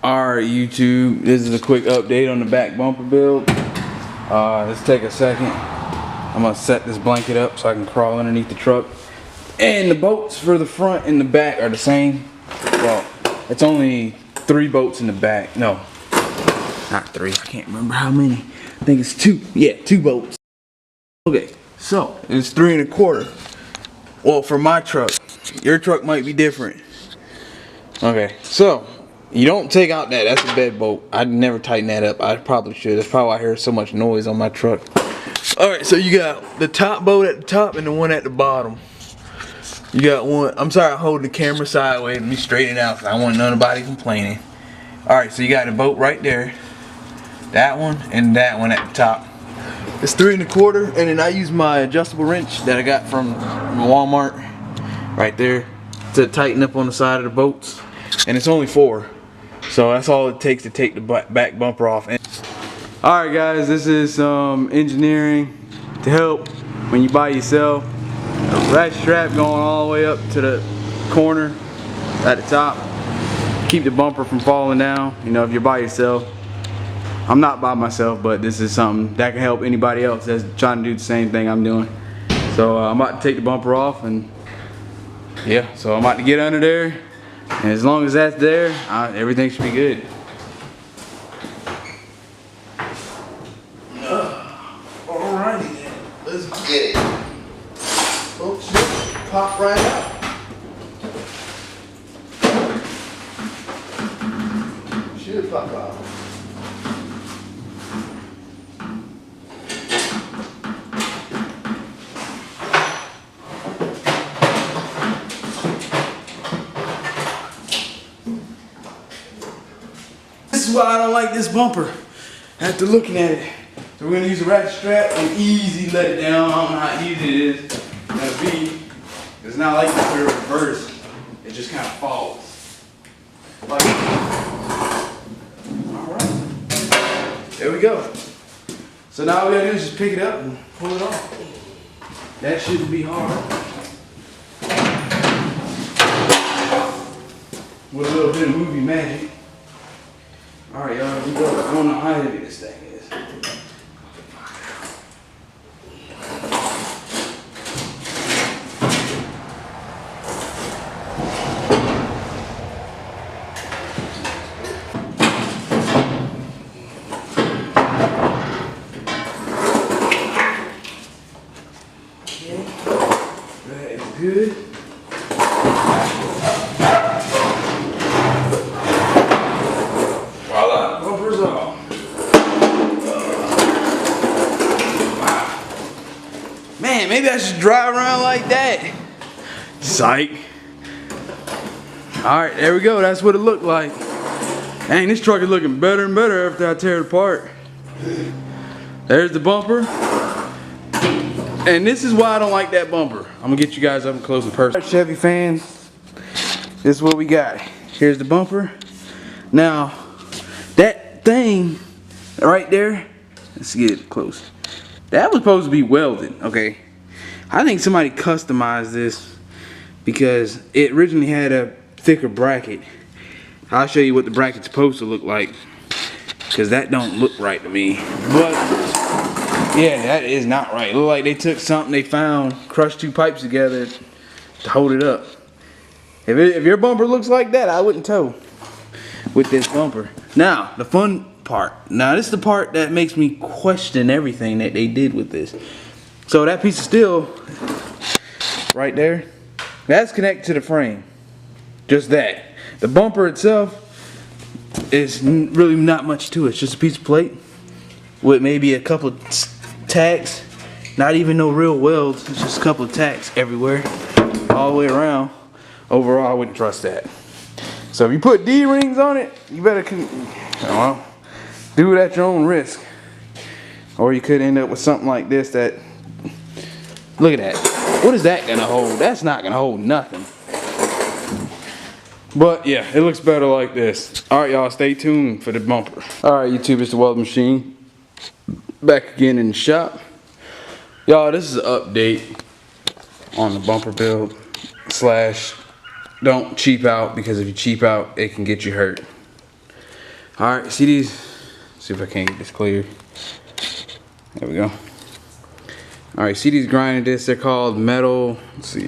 Alright YouTube, this is a quick update on the back bumper build. Let's take a second. I'm gonna set this blanket up so I can crawl underneath the truck. And the bolts for the front and the back are the same. Well, it's only 3 bolts in the back. No, not 3. I can't remember how many. I think it's 2. Yeah, 2 bolts. Okay, so it's 3 1/4. Well, for my truck. Your truck might be different. Okay, so you don't take out that's a bed bolt. I'd never tighten that up. I probably should. That's probably why I hear so much noise on my truck. Alright, so you got the top bolt at the top and the one at the bottom. You got one. I'm sorry I'm holding the camera sideways. Let me straighten it out because I want nobody complaining. Alright, so you got a bolt right there. That one and that one at the top. It's 3 1/4, and then I use my adjustable wrench that I got from Walmart right there to tighten up on the side of the bolts. And it's only 4. So that's all it takes to take the back bumper off. Alright guys, this is some engineering to help when you buy yourself a ratchet strap going all the way up to the corner at the top. Keep the bumper from falling down, you know, if you're by yourself. I'm not by myself, but this is something that can help anybody else that's trying to do the same thing I'm doing. So I'm about to take the bumper off, and yeah, so I'm about to get under there. And as long as that's there, everything should be good. Alrighty then, let's get it. Oh shit, pop right out. Should pop out. This is why I don't like this bumper after looking at it. So we're gonna use a ratchet strap and easy let it down. I don't know how easy it is gonna be. It's not like this in reverse. It just kind of falls. Like, alright. There we go. So now all we gotta do is just pick it up and pull it off. That shouldn't be hard. With a little bit of movie magic. Alright, y'all, we go. I don't know how heavy this thing is. Okay, that is good. Man, maybe I should drive around like that. Psych. Alright, there we go. That's what it looked like. Dang, this truck is looking better and better after I tear it apart. There's the bumper. And this is why I don't like that bumper. I'm gonna get you guys up and close and personal. Chevy fans, this is what we got. Here's the bumper. Now, that thing right there, let's get it close. That was supposed to be welded, okay? I think somebody customized this because it originally had a thicker bracket. I'll show you what the bracket's supposed to look like, because that don't look right to me. But yeah, that is not right. It looked like they took something they found, crushed 2 pipes together to hold it up. If your bumper looks like that, I wouldn't tow with this bumper. Now, the fun part. Now, this is the part that makes me question everything that they did with this. So that piece of steel right there, that's connected to the frame. Just that. The bumper itself is really not much to it. It's just a piece of plate with maybe a couple of tacks. Not even no real welds. It's just a couple of tacks everywhere, all the way around. Overall, I wouldn't trust that. So if you put D-rings on it, you better well, do it at your own risk. Or you could end up with something like this that, look at that. What is that gonna hold? That's not gonna hold nothing. But yeah, it looks better like this. Alright y'all, stay tuned for the bumper. Alright YouTube, it's the Welding Machine. Back again in the shop. Y'all, this is an update on the bumper build / don't cheap out, because if you cheap out, it can get you hurt. Alright, see these? See if I can't get this clear. There we go. Alright, see these grinding discs? They're called metal. Let's see.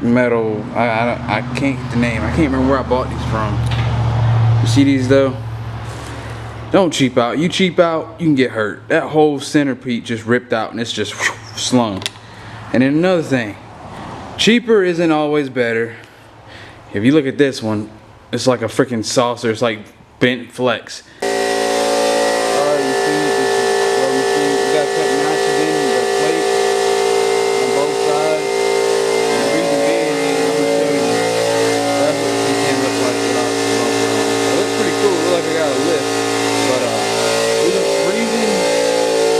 Metal. I can't get the name. I can't remember where I bought these from. You see these though? Don't cheap out. You cheap out, you can get hurt. That whole centerpiece just ripped out and it's just slung. And then another thing, cheaper isn't always better. If you look at this one, it's like a freaking saucer. It's like bent flex. Alright, you see this is what we see. We got cut notches in the plate on both sides. And the reason being is I'm gonna show you. That's what the can look like without the bumper on. It looks pretty cool. It looks like I got a lift. But the reason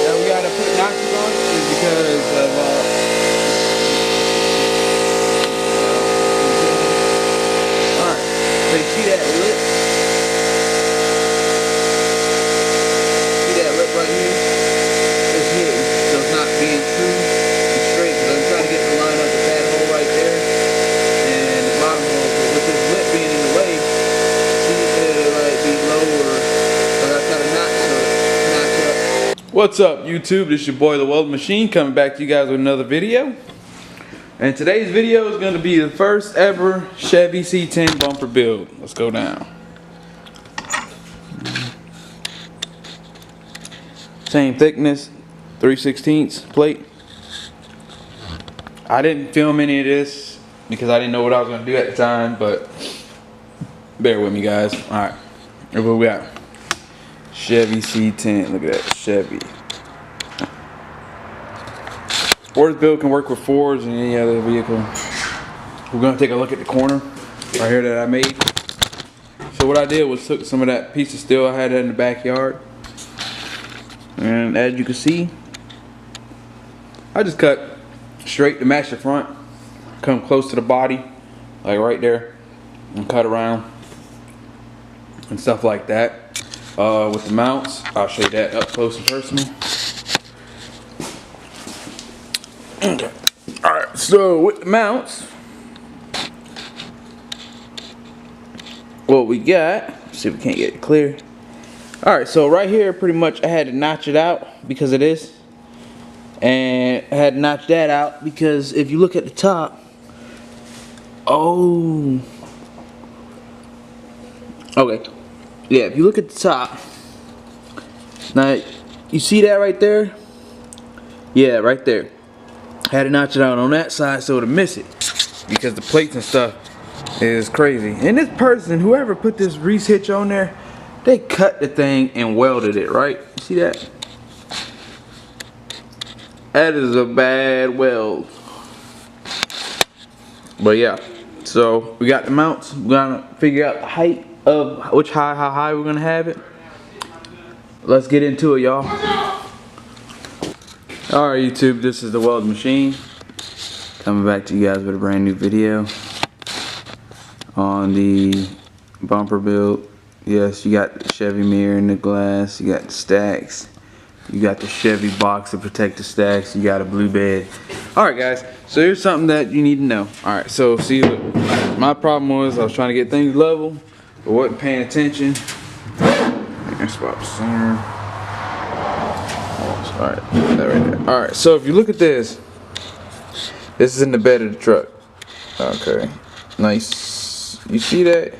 that we gotta put notches on it is because of alright, so you see that lip? See that lip right here? It's hidden, so it's not being true and straight. Because I'm trying to get the line up with that hole right there and the bottom hole. But with this lip being in the way, see it'll like be lower. So I gotta notch up. What's up, YouTube? This is your boy, the Welding Machine, coming back to you guys with another video. And today's video is going to be the first ever Chevy C10 bumper build. Let's go down. Same thickness, 3/16 plate. I didn't film any of this because I didn't know what I was going to do at the time, but bear with me, guys. Alright, here what we got. Chevy C10, look at that, Chevy. Ford's build can work with Fords and any other vehicle. We're gonna take a look at the corner right here that I made. So what I did was took some of that piece of steel I had in the backyard, and as you can see, I just cut straight to match the front, come close to the body, like right there, and cut around and stuff like that. With the mounts, I'll show you that up close and personal. Okay. Alright, so with the mounts, what we got, let's see if we can't get it clear. Alright, so right here, pretty much I had to notch it out because of this. And I had to notch that out because if you look at the top, oh. Okay. Yeah, if you look at the top, now you see that right there? Yeah, right there. I had to notch it out on that side so to miss it because the plates and stuff is crazy. And this person, whoever put this Reese hitch on there, they cut the thing and welded it, right? You see that? That is a bad weld. But yeah, so we got the mounts. We're gonna figure out the height of how high we're gonna have it. Let's get into it, y'all. Alright, YouTube, this is the Welding Machine coming back to you guys with a brand new video on the bumper build. Yes, you got the Chevy mirror in the glass, you got the stacks, you got the Chevy box to protect the stacks, you got a blue bed. Alright guys, so here's something that you need to know. Alright, so see, look, my problem was I was trying to get things level, but wasn't paying attention. That's about center. Alright, that right there. Alright, so if you look at this, this is in the bed of the truck. Okay, nice. You see that?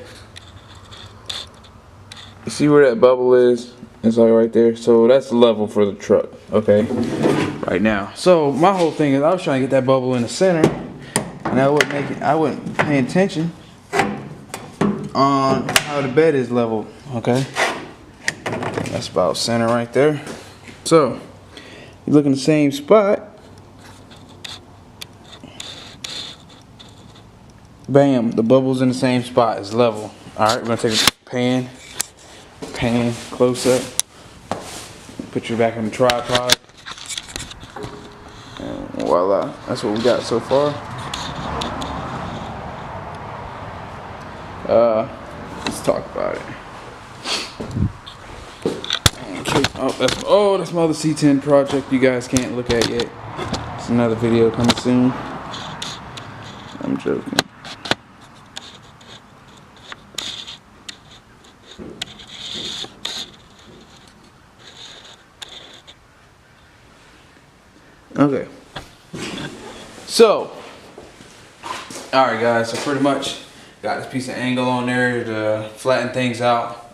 You see where that bubble is? It's like right there. So that's level for the truck. Okay, right now. So my whole thing is I was trying to get that bubble in the center, and I wasn't paying attention on how the bed is leveled. Okay, that's about center right there. So you look in the same spot. Bam, the bubble's in the same spot. It's level. Alright, we're gonna take a pan close up. Put your back on the tripod. And voila. That's what we got so far. Let's talk about it. Okay. That's my other C10 project you guys can't look at yet. It's another video coming soon. I'm joking. Okay. So, alright guys, so pretty much got this piece of angle on there to flatten things out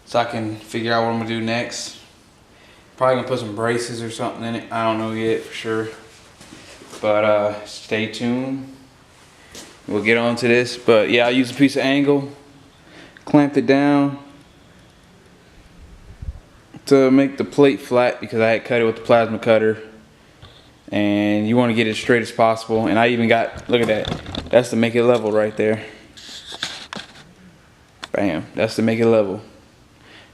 so I can figure out what I'm gonna do next. Probably gonna put some braces or something in it. I don't know yet for sure. But stay tuned. We'll get on to this. But yeah, I used a piece of angle, clamped it down to make the plate flat because I had cut it with the plasma cutter. And you want to get it as straight as possible. And I even got, look at that. That's to make it level right there. Bam, that's to make it level.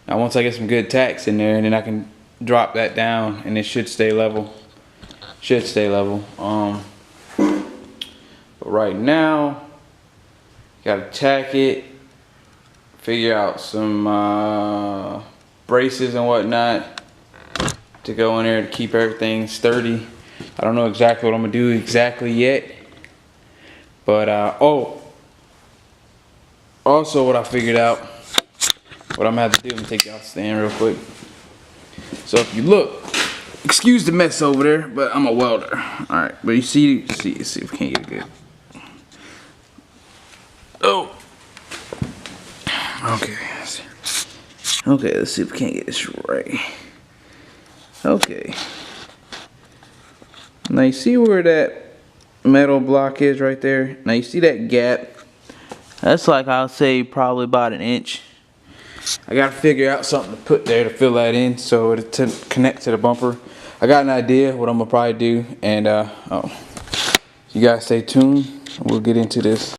Now once I get some good tacks in there, and then I can drop that down and it should stay level. Should stay level. But right now, gotta tack it, figure out some braces and whatnot to go in there to keep everything sturdy. I don't know exactly what I'm gonna do exactly yet, but oh, also what I figured out, what I'm gonna have to do, I'm gonna take y'all stand real quick. So if you look, excuse the mess over there, but I'm a welder. All right, but you see if we can't get it good. Oh, okay. Okay, let's see if we can't get this right. Okay. Now you see where that metal block is right there? Now you see that gap? That's like, I'll say probably about an inch. I gotta figure out something to put there to fill that in so it'll connect to the bumper. I got an idea what I'm gonna probably do, and oh, you guys stay tuned. We'll get into this.